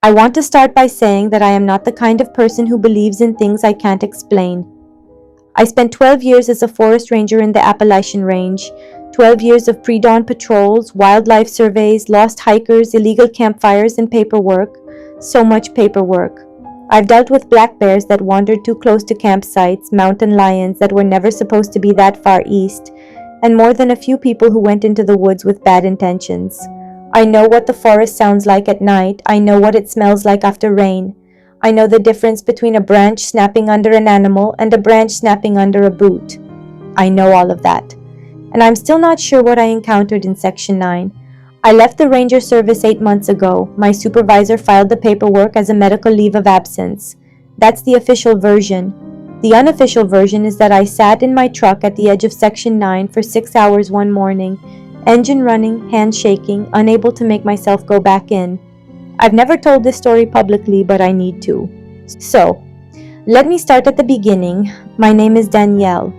I want to start by saying that I am not the kind of person who believes in things I can't explain. I spent 12 years as a forest ranger in the Appalachian Range, 12 years of pre-dawn patrols, wildlife surveys, lost hikers, illegal campfires, and paperwork. So much paperwork. I've dealt with black bears that wandered too close to campsites, mountain lions that were never supposed to be that far east, and more than a few people who went into the woods with bad intentions. I know what the forest sounds like at night. I know what it smells like after rain. I know the difference between a branch snapping under an animal and a branch snapping under a boot. I know all of that. And I'm still not sure what I encountered in Section 9. I left the Ranger Service 8 months ago. My supervisor filed the paperwork as a medical leave of absence. That's the official version. The unofficial version is that I sat in my truck at the edge of Section 9 for 6 hours one morning, engine running, hands shaking, unable to make myself go back in. I've never told this story publicly, but I need to. So, let me start at the beginning. My name is Danielle.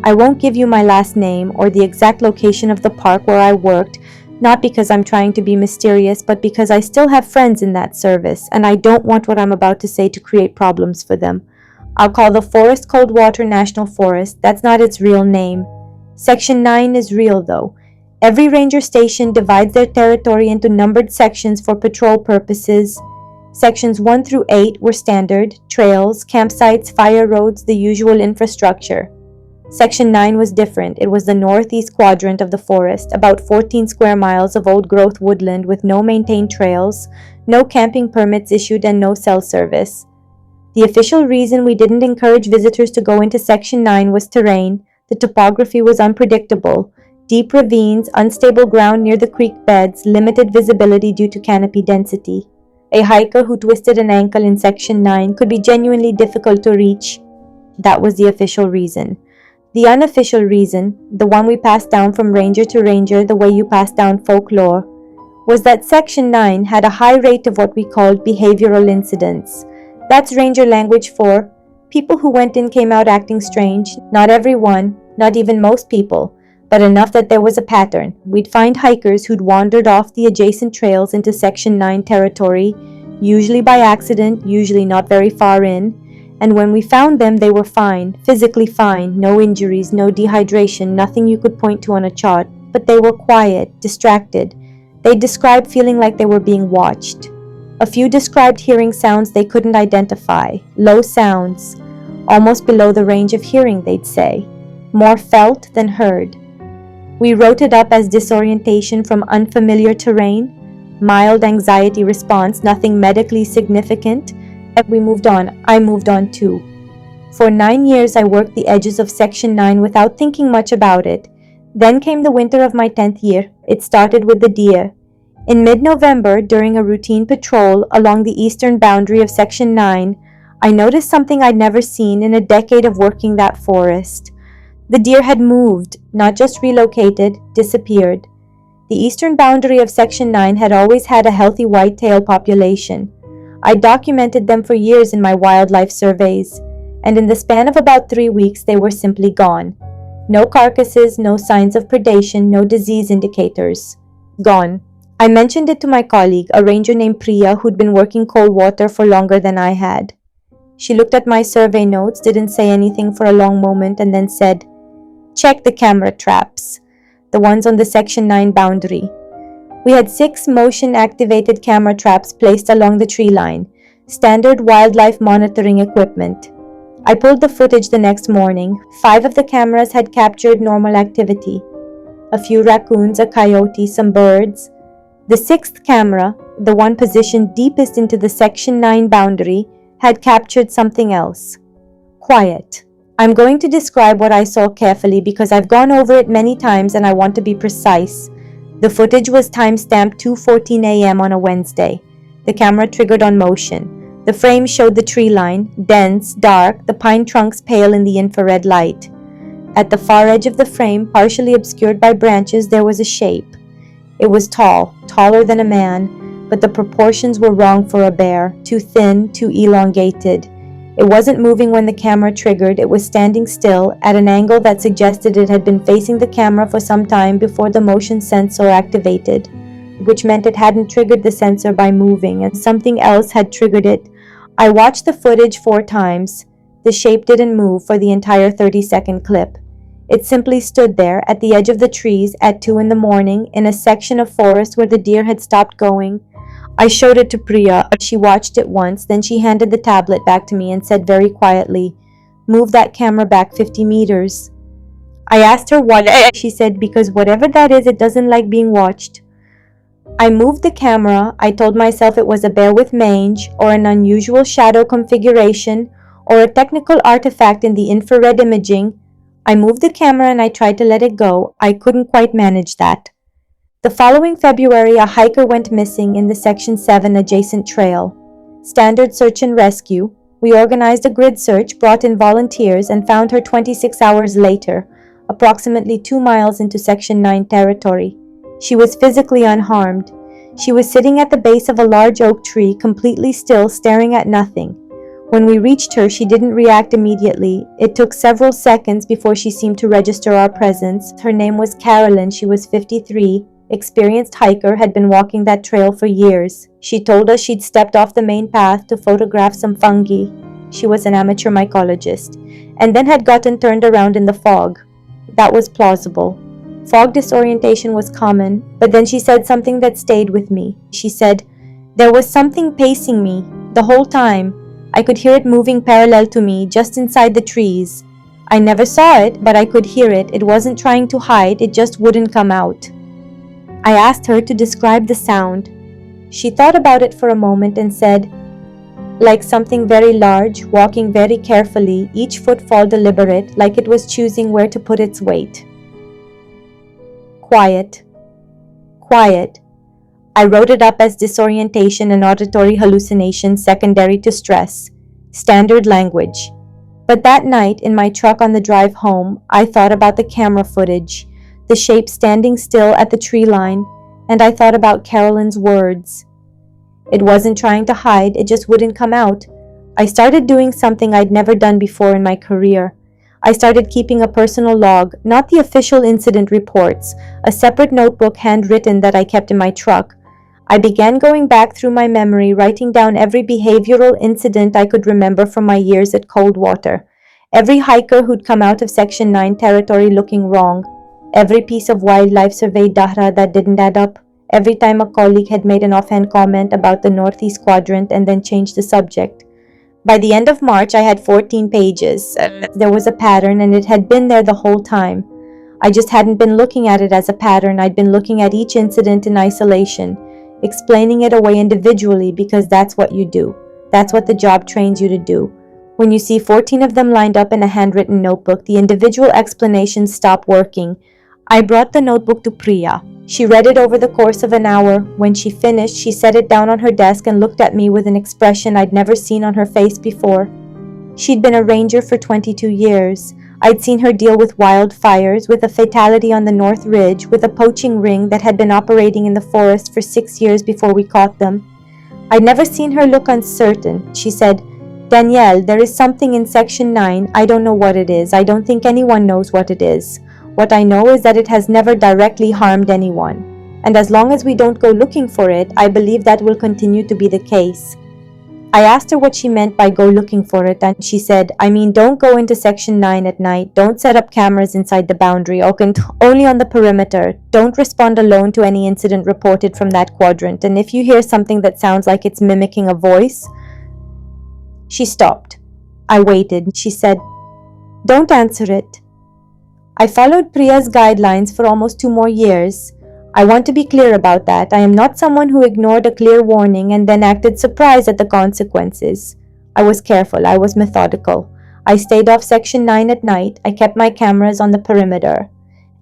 I won't give you my last name or the exact location of the park where I worked, not because I'm trying to be mysterious, but because I still have friends in that service, and I don't want what I'm about to say to create problems for them. I'll call the Forest Coldwater National Forest. That's not its real name. Section 9 is real, though. Every ranger station divides their territory into numbered sections for patrol purposes. Sections 1 through 8 were standard, trails, campsites, fire roads, the usual infrastructure. Section 9 was different. It was the northeast quadrant of the forest, about 14 square miles of old-growth woodland with no maintained trails, no camping permits issued, and no cell service. The official reason we didn't encourage visitors to go into Section 9 was terrain. The topography was unpredictable. Deep ravines, unstable ground near the creek beds, limited visibility due to canopy density. A hiker who twisted an ankle in Section 9 could be genuinely difficult to reach. That was the official reason. The unofficial reason, the one we passed down from ranger to ranger the way you pass down folklore, was that Section 9 had a high rate of what we called behavioral incidents. That's ranger language for people who went in came out acting strange. Not everyone, not even most people, but enough that there was a pattern. We'd find hikers who'd wandered off the adjacent trails into Section 9 territory, usually by accident, usually not very far in, and when we found them, they were fine, physically fine, no injuries, no dehydration, nothing you could point to on a chart, but they were quiet, distracted. They described feeling like they were being watched. A few described hearing sounds they couldn't identify, low sounds, almost below the range of hearing, they'd say, more felt than heard. We wrote it up as disorientation from unfamiliar terrain, mild anxiety response, nothing medically significant, and we moved on. I moved on too. For 9 years I worked the edges of Section 9 without thinking much about it. Then came the winter of my 10th year. It started with the deer. In mid-November, during a routine patrol along the eastern boundary of Section 9, I noticed something I'd never seen in a decade of working that forest. The deer had moved, not just relocated, disappeared. The eastern boundary of Section 9 had always had a healthy whitetail population. I documented them for years in my wildlife surveys, and in the span of about 3 weeks they were simply gone. No carcasses, no signs of predation, no disease indicators. Gone. I mentioned it to my colleague, a ranger named Priya, who'd been working Coldwater for longer than I had. She looked at my survey notes, didn't say anything for a long moment, and then said, "Check the camera traps, the ones on the Section 9 boundary." We had 6 motion-activated camera traps placed along the tree line, standard wildlife monitoring equipment. I pulled the footage the next morning. 5 of the cameras had captured normal activity. A few raccoons, a coyote, some birds. The 6th camera, the one positioned deepest into the Section 9 boundary, had captured something else. Quiet. I'm going to describe what I saw carefully because I've gone over it many times and I want to be precise. The footage was time-stamped 2:14 a.m. on a Wednesday. The camera triggered on motion. The frame showed the tree line, dense, dark, the pine trunks pale in the infrared light. At the far edge of the frame, partially obscured by branches, there was a shape. It was tall, taller than a man, but the proportions were wrong for a bear, too thin, too elongated. It wasn't moving when the camera triggered. It was standing still, at an angle that suggested it had been facing the camera for some time before the motion sensor activated. which meant it hadn't triggered the sensor by moving, and something else had triggered it. I watched the footage 4 times. The shape didn't move for the entire 30-second clip. It simply stood there at the edge of the trees at 2 in the morning in a section of forest where the deer had stopped going. I showed it to Priya. She watched it once, then she handed the tablet back to me and said very quietly, "Move that camera back 50 meters. I asked her why. She said, "Because whatever that is, it doesn't like being watched." I moved the camera. I told myself it was a bear with mange, or an unusual shadow configuration, or a technical artifact in the infrared imaging. I moved the camera and I tried to let it go. I couldn't quite manage that. The following February, a hiker went missing in the Section 7 adjacent trail. Standard search and rescue. We organized a grid search, brought in volunteers, and found her 26 hours later, approximately 2 miles into Section 9 territory. She was physically unharmed. She was sitting at the base of a large oak tree, completely still, staring at nothing. When we reached her, she didn't react immediately. It took several seconds before she seemed to register our presence. Her name was Carolyn. She was 53, experienced hiker, had been walking that trail for years. She told us she'd stepped off the main path to photograph some fungi. She was an amateur mycologist, and then had gotten turned around in the fog. That was plausible. Fog disorientation was common, but then she said something that stayed with me. She said, "There was something pacing me the whole time. I could hear it moving parallel to me, just inside the trees. I never saw it, but I could hear it. It wasn't trying to hide, it just wouldn't come out." I asked her to describe the sound. She thought about it for a moment and said, "Like something very large, walking very carefully, each footfall deliberate, like it was choosing where to put its weight." Quiet. Quiet. I wrote it up as disorientation and auditory hallucination secondary to stress. Standard language. But that night, in my truck on the drive home, I thought about the camera footage, the shape standing still at the tree line, and I thought about Carolyn's words. It wasn't trying to hide, it just wouldn't come out. I started doing something I'd never done before in my career. I started keeping a personal log, not the official incident reports, a separate notebook handwritten that I kept in my truck. I began going back through my memory, writing down every behavioral incident I could remember from my years at Coldwater. Every hiker who'd come out of Section 9 territory looking wrong. Every piece of wildlife survey data that didn't add up. Every time a colleague had made an offhand comment about the Northeast Quadrant and then changed the subject. By the end of March, I had 14 pages. There was a pattern, and it had been there the whole time. I just hadn't been looking at it as a pattern. I'd been looking at each incident in isolation, explaining it away individually because that's what you do. That's what the job trains you to do. When you see 14 of them lined up in a handwritten notebook, the individual explanations stop working. I brought the notebook to Priya. She read it over the course of an hour. When she finished, she set it down on her desk and looked at me with an expression I'd never seen on her face before. She'd been a ranger for 22 years. I'd seen her deal with wildfires, with a fatality on the North Ridge, with a poaching ring that had been operating in the forest for 6 years before we caught them. I'd never seen her look uncertain. She said, "Danielle, there is something in Section 9. I don't know what it is. I don't think anyone knows what it is. What I know is that it has never directly harmed anyone. And as long as we don't go looking for it, I believe that will continue to be the case." I asked her what she meant by go looking for it, and she said, "I mean, don't go into Section 9 at night. Don't set up cameras inside the boundary, only on the perimeter. Don't respond alone to any incident reported from that quadrant. And if you hear something that sounds like it's mimicking a voice..." She stopped. I waited. She said, "Don't answer it." I followed Priya's guidelines for almost 2 more years. I want to be clear about that. I am not someone who ignored a clear warning and then acted surprised at the consequences. I was careful. I was methodical. I stayed off Section 9 at night. I kept my cameras on the perimeter.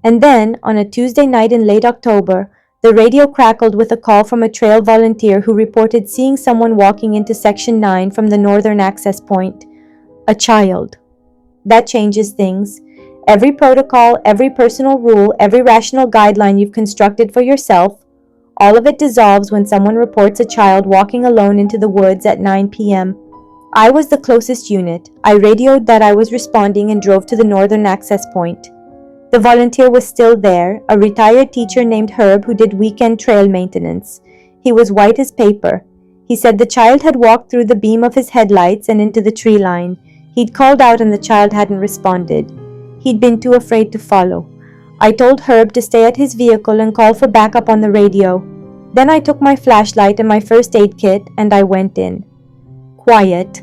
And then, on a Tuesday night in late October, the radio crackled with a call from a trail volunteer who reported seeing someone walking into Section 9 from the northern access point. A child. That changes things. Every protocol, every personal rule, every rational guideline you've constructed for yourself, all of it dissolves when someone reports a child walking alone into the woods at 9 p.m. I was the closest unit. I radioed that I was responding and drove to the northern access point. The volunteer was still there, a retired teacher named Herb who did weekend trail maintenance. He was white as paper. He said the child had walked through the beam of his headlights and into the tree line. He'd called out and the child hadn't responded. He'd been too afraid to follow. I told Herb to stay at his vehicle and call for backup on the radio. Then I took my flashlight and my first aid kit and I went in. Quiet.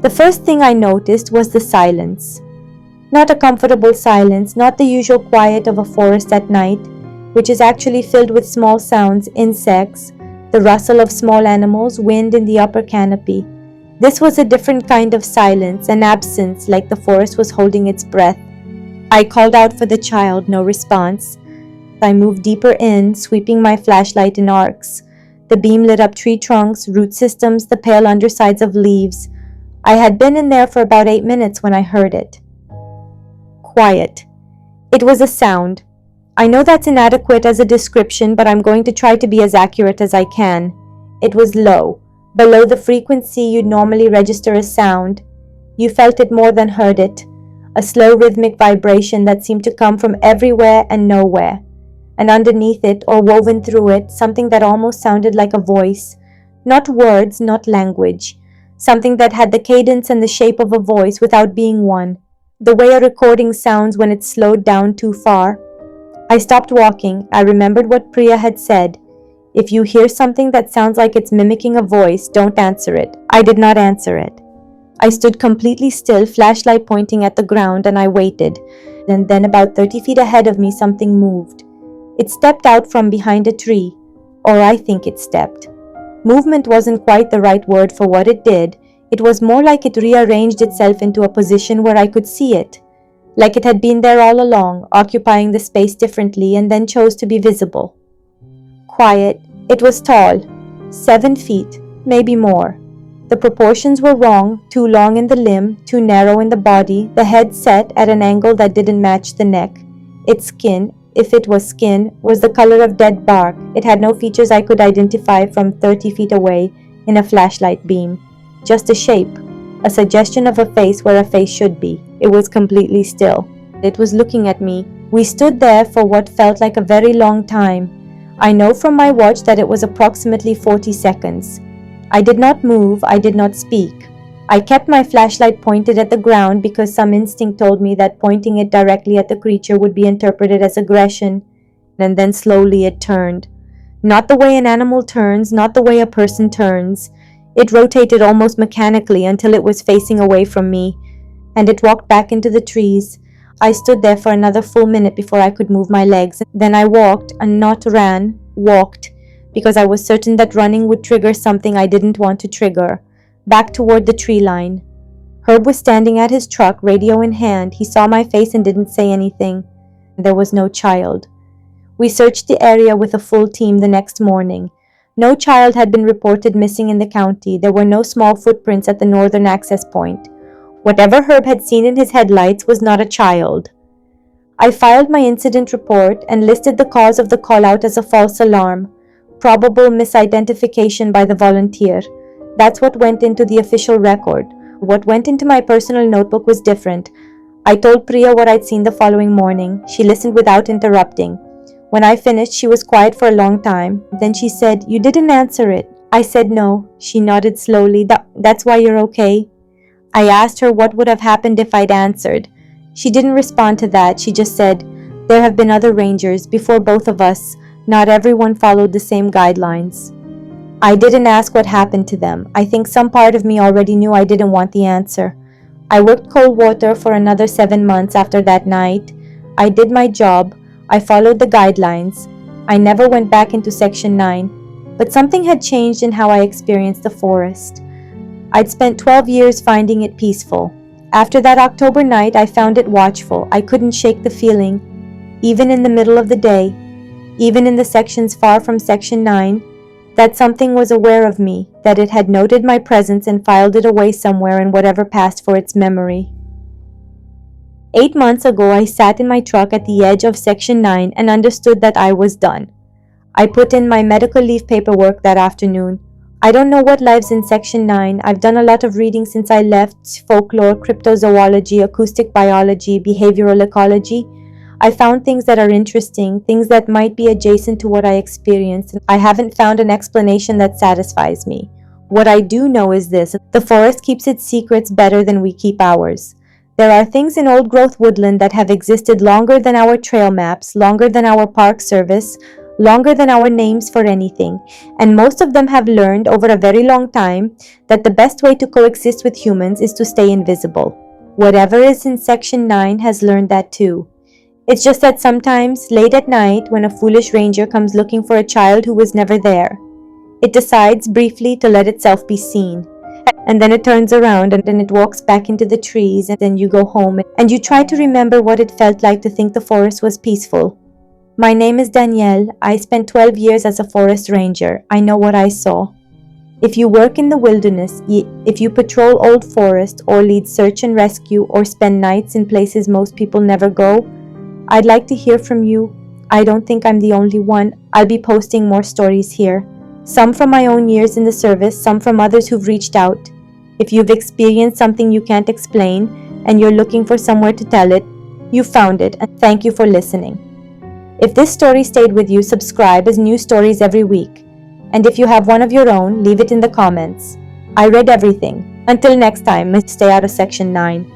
The first thing I noticed was the silence. Not a comfortable silence, not the usual quiet of a forest at night, which is actually filled with small sounds, insects, the rustle of small animals, wind in the upper canopy. This was a different kind of silence, an absence, like the forest was holding its breath. I called out for the child, no response. I moved deeper in, sweeping my flashlight in arcs. The beam lit up tree trunks, root systems, the pale undersides of leaves. I had been in there for about 8 minutes when I heard it. Quiet. It was a sound. I know that's inadequate as a description, but I'm going to try to be as accurate as I can. It was low, below the frequency you'd normally register as sound. You felt it more than heard it, a slow rhythmic vibration that seemed to come from everywhere and nowhere. And underneath it, or woven through it, something that almost sounded like a voice. Not words, not language. Something that had the cadence and the shape of a voice without being one. The way a recording sounds when it's slowed down too far. I stopped walking. I remembered what Priya had said. If you hear something that sounds like it's mimicking a voice, don't answer it. I did not answer it. I stood completely still, flashlight pointing at the ground, and I waited. And then about 30 feet ahead of me, something moved. It stepped out from behind a tree, or I think it stepped. Movement wasn't quite the right word for what it did. It was more like it rearranged itself into a position where I could see it, like it had been there all along, occupying the space differently, and then chose to be visible. Quiet. It was tall, 7 feet, maybe more. The proportions were wrong, too long in the limb, too narrow in the body, the head set at an angle that didn't match the neck. Its skin, if it was skin, was the color of dead bark. It had no features I could identify from 30 feet away in a flashlight beam. Just a shape, a suggestion of a face where a face should be. It was completely still. It was looking at me. We stood there for what felt like a very long time. I know from my watch that it was approximately 40 seconds. I did not move, I did not speak. I kept my flashlight pointed at the ground because some instinct told me that pointing it directly at the creature would be interpreted as aggression, and then slowly it turned. Not the way an animal turns, not the way a person turns. It rotated almost mechanically until it was facing away from me, and it walked back into the trees. I stood there for another full minute before I could move my legs. Then I walked, and not ran, walked, because I was certain that running would trigger something I didn't want to trigger, back toward the tree line. Herb was standing at his truck, radio in hand. He saw my face and didn't say anything. There was no child. We searched the area with a full team the next morning. No child had been reported missing in the county. There were no small footprints at the northern access point. Whatever Herb had seen in his headlights was not a child. I filed my incident report and listed the cause of the call-out as a false alarm, probable misidentification by the volunteer. That's what went into the official record. What went into my personal notebook was different. I told Priya what I'd seen the following morning. She listened without interrupting. When I finished, she was quiet for a long time. Then she said, "You didn't answer it." I said no. She nodded slowly. That's why you're okay?" I asked her what would have happened if I'd answered. She didn't respond to that. She just said, "There have been other rangers before both of us. Not everyone followed the same guidelines." I didn't ask what happened to them. I think some part of me already knew I didn't want the answer. I worked cold water for another 7 months after that night. I did my job. I followed the guidelines. I never went back into Section 9, but something had changed in how I experienced the forest. I'd spent 12 years finding it peaceful. After that October night, I found it watchful. I couldn't shake the feeling, even in the middle of the day, even in the sections far from Section 9, that something was aware of me, that it had noted my presence and filed it away somewhere in whatever passed for its memory. 8 months ago, I sat in my truck at the edge of Section 9 and understood that I was done. I put in my medical leave paperwork that afternoon. I don't know what lives in Section 9. I've done a lot of reading since I left: folklore, cryptozoology, acoustic biology, behavioral ecology. I found things that are interesting, things that might be adjacent to what I experienced. I haven't found an explanation that satisfies me. What I do know is this: the forest keeps its secrets better than we keep ours. There are things in old-growth woodland that have existed longer than our trail maps, longer than our park service, longer than our names for anything, and most of them have learned over a very long time that the best way to coexist with humans is to stay invisible. Whatever is in Section 9 has learned that too. It's just that sometimes, late at night, when a foolish ranger comes looking for a child who was never there, it decides briefly to let itself be seen. And then it turns around and then it walks back into the trees, and then you go home and you try to remember what it felt like to think the forest was peaceful. My name is Danielle. I spent 12 years as a forest ranger. I know what I saw. If you work in the wilderness, if you patrol old forest or lead search and rescue or spend nights in places most people never go, I'd like to hear from you. I don't think I'm the only one. I'll be posting more stories here. Some from my own years in the service, some from others who've reached out. If you've experienced something you can't explain and you're looking for somewhere to tell it, you found it, and thank you for listening. If this story stayed with you, subscribe as new stories every week. And if you have one of your own, leave it in the comments. I read everything. Until next time, stay out of Section 9.